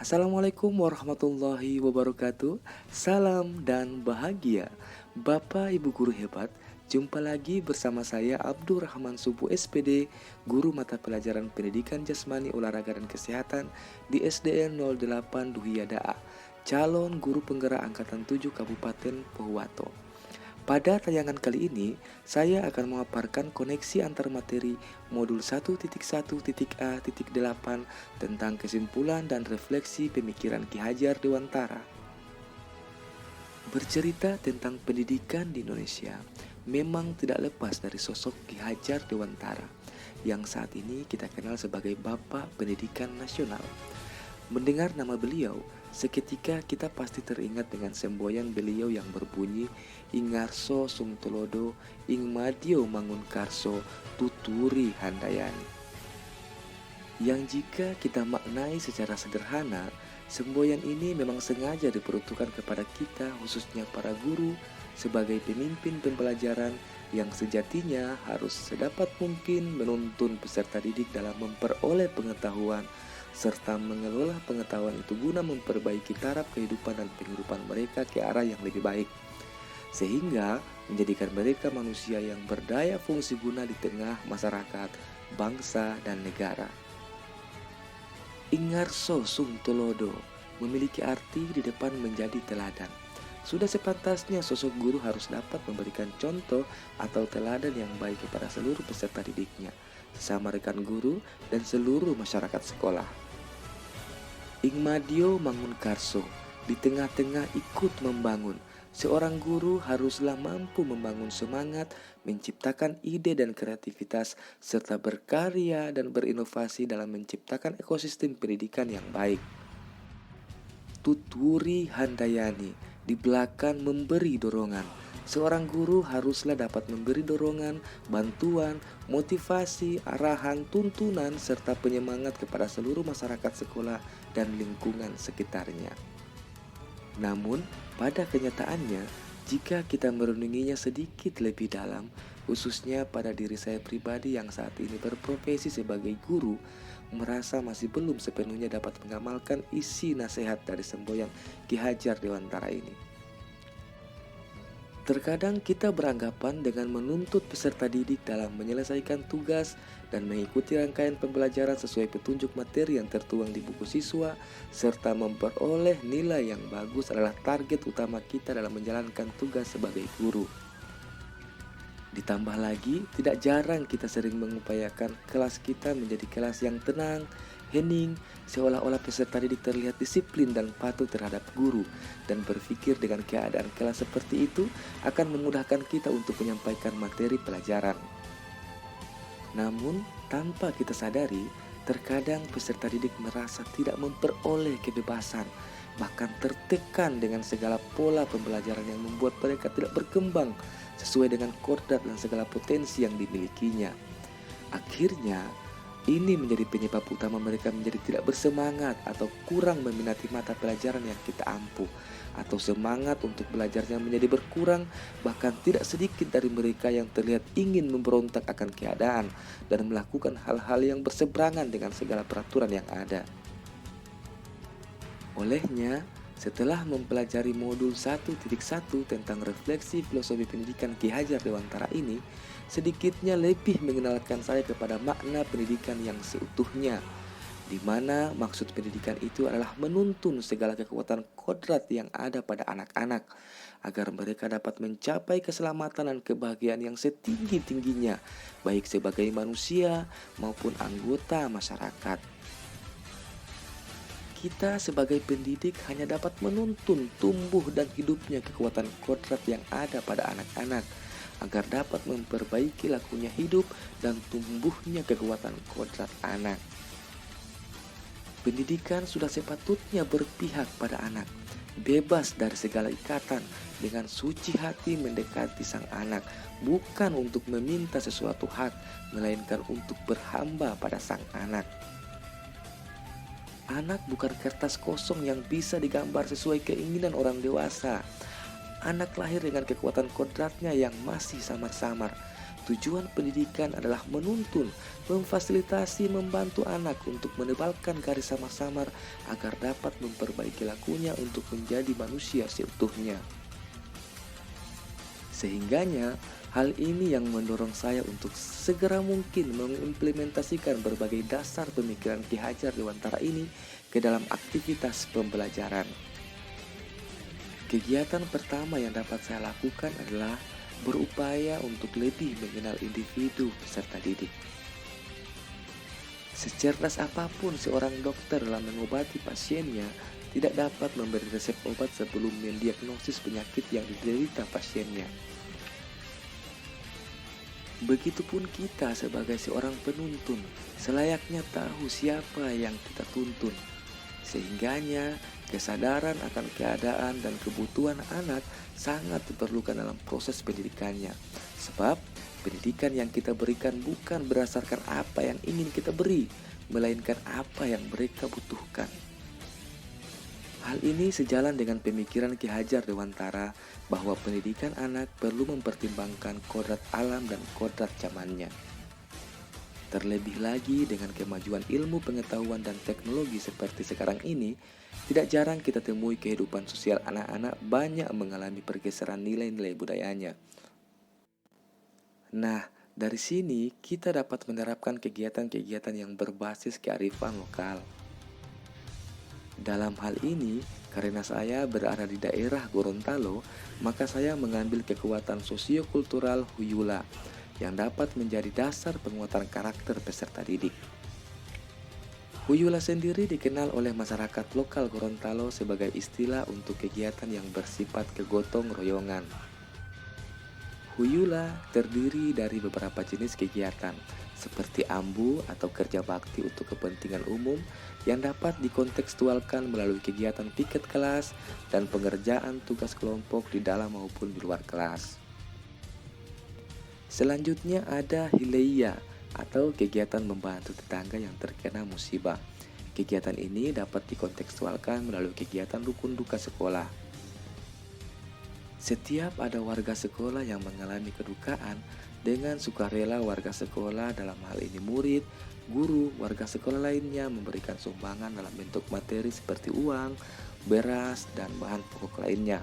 Assalamualaikum warahmatullahi wabarakatuh. Salam dan bahagia. Bapak Ibu guru hebat, jumpa lagi bersama saya Abdurrahman Subu SPD, guru mata pelajaran Pendidikan Jasmani, Olahraga dan Kesehatan di SDN 08 Duhiyada A, calon guru penggerak angkatan 7 Kabupaten Pohuwato. Pada tayangan kali ini, saya akan memaparkan koneksi antar materi modul 1.1.A.8 tentang kesimpulan dan refleksi pemikiran Ki Hajar Dewantara. Bercerita tentang pendidikan di Indonesia memang tidak lepas dari sosok Ki Hajar Dewantara yang saat ini kita kenal sebagai Bapak Pendidikan Nasional. Mendengar nama beliau, seketika kita pasti teringat dengan semboyan beliau yang berbunyi Ingarso sung tulodo, ing madyo mangun karso, tuturi handayani. Yang jika kita maknai secara sederhana, semboyan ini memang sengaja diperuntukkan kepada kita, khususnya para guru, sebagai pemimpin pembelajaran yang sejatinya harus sedapat mungkin menuntun peserta didik dalam memperoleh pengetahuan serta mengelola pengetahuan itu guna memperbaiki taraf kehidupan dan penghidupan mereka ke arah yang lebih baik, sehingga menjadikan mereka manusia yang berdaya fungsi guna di tengah masyarakat, bangsa, dan negara. Ingarso sung tulodo memiliki arti di depan menjadi teladan. Sudah sepantasnya sosok guru harus dapat memberikan contoh atau teladan yang baik kepada seluruh peserta didiknya, sesama rekan guru, dan seluruh masyarakat sekolah. Ing madyo mangun karso, di tengah-tengah ikut membangun. Seorang guru haruslah mampu membangun semangat, menciptakan ide dan kreativitas, serta berkarya dan berinovasi dalam menciptakan ekosistem pendidikan yang baik. Tuturi handayani, di belakang memberi dorongan. Seorang guru haruslah dapat memberi dorongan, bantuan, motivasi, arahan, tuntunan, serta penyemangat kepada seluruh masyarakat sekolah dan lingkungan sekitarnya. Namun, pada kenyataannya, jika kita merenunginya sedikit lebih dalam, khususnya pada diri saya pribadi yang saat ini berprofesi sebagai guru, merasa masih belum sepenuhnya dapat mengamalkan isi nasihat dari semboyan Ki Hajar Dewantara ini. Terkadang kita beranggapan dengan menuntut peserta didik dalam menyelesaikan tugas dan mengikuti rangkaian pembelajaran sesuai petunjuk materi yang tertuang di buku siswa, serta memperoleh nilai yang bagus adalah target utama kita dalam menjalankan tugas sebagai guru. Ditambah lagi, tidak jarang kita sering mengupayakan kelas kita menjadi kelas yang tenang, hening, seolah-olah peserta didik terlihat disiplin dan patuh terhadap guru, dan berpikir dengan keadaan kelas seperti itu akan memudahkan kita untuk menyampaikan materi pelajaran. Namun, tanpa kita sadari, terkadang peserta didik merasa tidak memperoleh kebebasan, bahkan tertekan dengan segala pola pembelajaran yang membuat mereka tidak berkembang sesuai dengan kodrat dan segala potensi yang dimilikinya. Akhirnya, ini menjadi penyebab utama mereka menjadi tidak bersemangat atau kurang meminati mata pelajaran yang kita ampuh, atau semangat untuk belajarnya menjadi berkurang. Bahkan tidak sedikit dari mereka yang terlihat ingin memberontak akan keadaan dan melakukan hal-hal yang berseberangan dengan segala peraturan yang ada. Olehnya, setelah mempelajari modul 1.1 tentang refleksi filosofi pendidikan Ki Hajar Dewantara ini, sedikitnya lebih mengenalkan saya kepada makna pendidikan yang seutuhnya, di mana maksud pendidikan itu adalah menuntun segala kekuatan kodrat yang ada pada anak-anak, agar mereka dapat mencapai keselamatan dan kebahagiaan yang setinggi-tingginya, baik sebagai manusia maupun anggota masyarakat. Kita sebagai pendidik hanya dapat menuntun tumbuh dan hidupnya kekuatan kodrat yang ada pada anak-anak, agar dapat memperbaiki lakunya hidup dan tumbuhnya kekuatan kodrat anak. Pendidikan sudah sepatutnya berpihak pada anak, bebas dari segala ikatan, dengan suci hati mendekati sang anak, bukan untuk meminta sesuatu hak, melainkan untuk berhamba pada sang anak. Anak bukan kertas kosong yang bisa digambar sesuai keinginan orang dewasa. Anak lahir dengan kekuatan kodratnya yang masih samar-samar, Tujuan pendidikan adalah menuntun, memfasilitasi, membantu anak untuk menebalkan garis samar-samar agar dapat memperbaiki lakunya untuk menjadi manusia seutuhnya. Sehingganya, hal ini yang mendorong saya untuk segera mungkin mengimplementasikan berbagai dasar pemikiran Ki Hajar Dewantara ini ke dalam aktivitas pembelajaran. Kegiatan pertama yang dapat saya lakukan adalah berupaya untuk lebih mengenal individu peserta didik. Secerdas apapun seorang dokter dalam mengobati pasiennya, tidak dapat memberi resep obat sebelum mendiagnosis penyakit yang diderita pasiennya. Begitupun kita sebagai seorang penuntun, selayaknya tahu siapa yang kita tuntun. Sehingganya, kesadaran akan keadaan dan kebutuhan anak sangat diperlukan dalam proses pendidikannya. Sebab, pendidikan yang kita berikan bukan berdasarkan apa yang ingin kita beri, melainkan apa yang mereka butuhkan. Hal ini sejalan dengan pemikiran Ki Hajar Dewantara bahwa pendidikan anak perlu mempertimbangkan kodrat alam dan kodrat zamannya. Terlebih lagi dengan kemajuan ilmu pengetahuan dan teknologi seperti sekarang ini, tidak jarang kita temui kehidupan sosial anak-anak banyak mengalami pergeseran nilai-nilai budayanya. Nah, dari sini kita dapat menerapkan kegiatan-kegiatan yang berbasis kearifan lokal. Dalam hal ini, karena saya berada di daerah Gorontalo, maka saya mengambil kekuatan sosiokultural Huyula yang dapat menjadi dasar penguatan karakter peserta didik. Huyula sendiri dikenal oleh masyarakat lokal Gorontalo sebagai istilah untuk kegiatan yang bersifat kegotong royongan. Huyula terdiri dari beberapa jenis kegiatan, seperti ambu atau kerja bakti untuk kepentingan umum yang dapat dikontekstualkan melalui kegiatan piket kelas dan pengerjaan tugas kelompok di dalam maupun di luar kelas. Selanjutnya ada hileia atau kegiatan membantu tetangga yang terkena musibah. Kegiatan ini dapat dikontekstualkan melalui kegiatan rukun duka sekolah. Setiap ada warga sekolah yang mengalami kedukaan, dengan sukarela warga sekolah dalam hal ini murid, guru, warga sekolah lainnya memberikan sumbangan dalam bentuk materi seperti uang, beras, dan bahan pokok lainnya.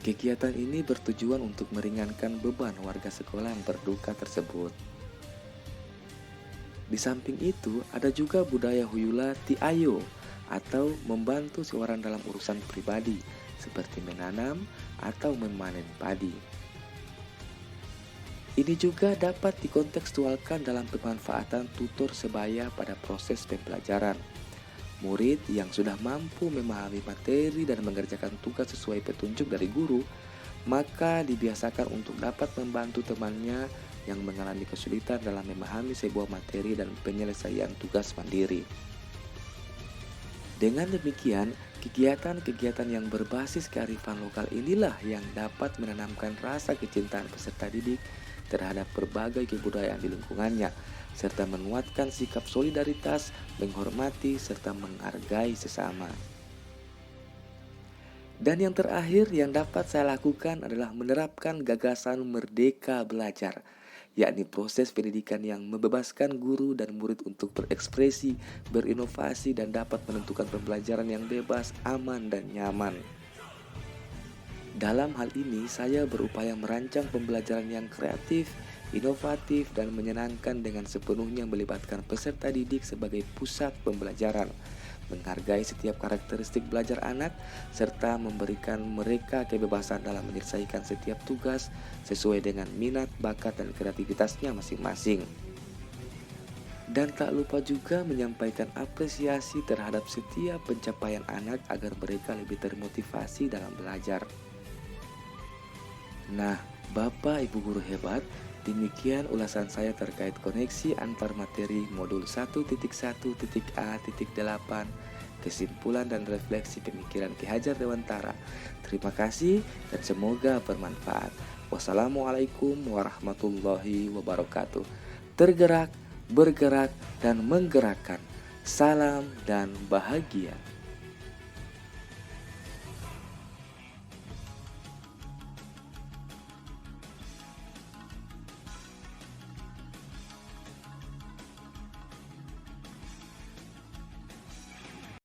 Kegiatan ini bertujuan untuk meringankan beban warga sekolah yang berduka tersebut. Di samping itu, ada juga budaya Huyula Tiayo atau membantu seorang dalam urusan pribadi seperti menanam atau memanen padi. Ini juga dapat dikontekstualkan dalam pemanfaatan tutor sebaya pada proses pembelajaran. Murid yang sudah mampu memahami materi dan mengerjakan tugas sesuai petunjuk dari guru, maka dibiasakan untuk dapat membantu temannya yang mengalami kesulitan dalam memahami sebuah materi dan penyelesaian tugas mandiri. Dengan demikian, kegiatan-kegiatan yang berbasis kearifan lokal inilah yang dapat menanamkan rasa kecintaan peserta didik terhadap berbagai kebudayaan di lingkungannya, serta menguatkan sikap solidaritas, menghormati, serta menghargai sesama. Dan yang terakhir yang dapat saya lakukan adalah menerapkan gagasan merdeka belajar, yakni proses pendidikan yang membebaskan guru dan murid untuk berekspresi, berinovasi, dan dapat menentukan pembelajaran yang bebas, aman, dan nyaman. Dalam hal ini, saya berupaya merancang pembelajaran yang kreatif, inovatif, dan menyenangkan dengan sepenuhnya melibatkan peserta didik sebagai pusat pembelajaran, menghargai setiap karakteristik belajar anak, serta memberikan mereka kebebasan dalam menyelesaikan setiap tugas sesuai dengan minat, bakat, dan kreativitasnya masing-masing. Dan tak lupa juga menyampaikan apresiasi terhadap setiap pencapaian anak agar mereka lebih termotivasi dalam belajar. Nah, Bapak Ibu guru hebat, demikian ulasan saya terkait koneksi antar materi modul 1.1.A.8, kesimpulan dan refleksi pemikiran Ki Hajar Dewantara. Terima kasih dan semoga bermanfaat. Wassalamualaikum warahmatullahi wabarakatuh. Tergerak, bergerak, dan menggerakkan. Salam dan bahagia.